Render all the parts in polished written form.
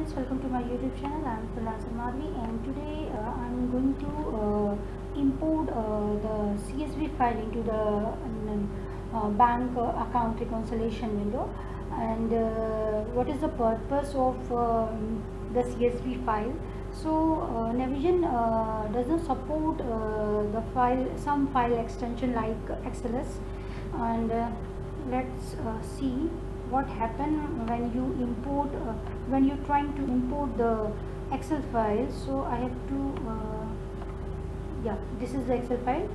friends, welcome to my YouTube channel. I am Freelancer Madhavi, and today I am going to import the CSV file into the BaNK account reconciliation window. And what is the purpose of the CSV file? So Navision doesn't support some file extension like XLS, and let's see what happen when you import when you're trying to import the Excel file. So I have to this is the Excel file,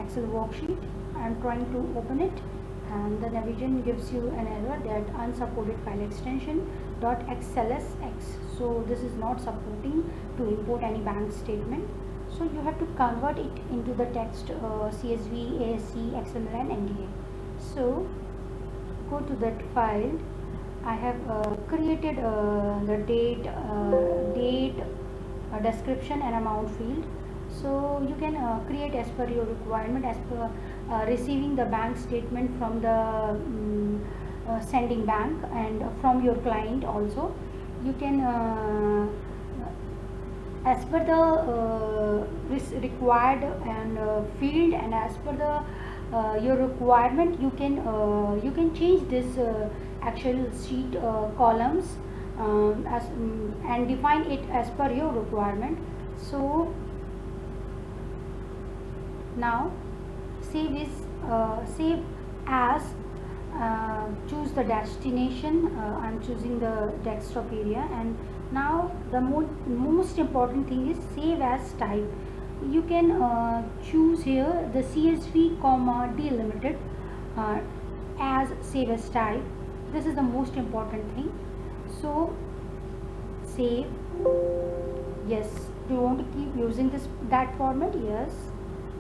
Excel worksheet. I'm trying to open it, and the Navision gives you an error that unsupported file extension .xlsx. So this is not supporting to import any BaNK statement. So you have to convert it into the text CSV, ASC, XML and NDA. So go to that file. I have created the date, description and amount field. So you can create as per your requirement, as per receiving the BaNK statement from the sending bank and from your client also. You can as per the required and field, and as per the your requirement, you can change this actual sheet columns and define it as per your requirement. So now save as, choose the destination. I'm choosing the desktop area, and now the most important thing is save as type. You can choose here the CSV comma Delimited as save as type. This is the most important thing. So save, yes. Do you want to keep using that format? Yes.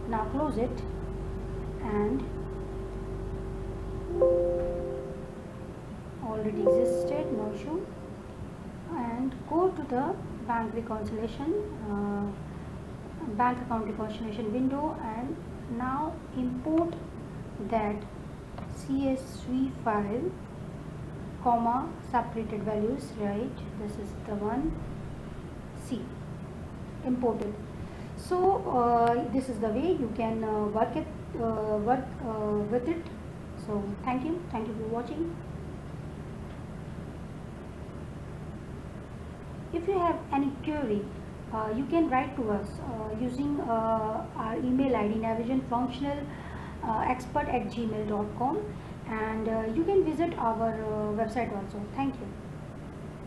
Now close it, and already existed, no issue. And go to the BaNK reconciliation, BaNK account reconciliation window, and now import that CSV file comma separated values, right? This is the one. See, imported. So this is the way you can work with it. So thank you for watching. If you have any query, you can write to us using our email ID navisionfunctionalexpert@gmail.com, and you can visit our website also. Thank you.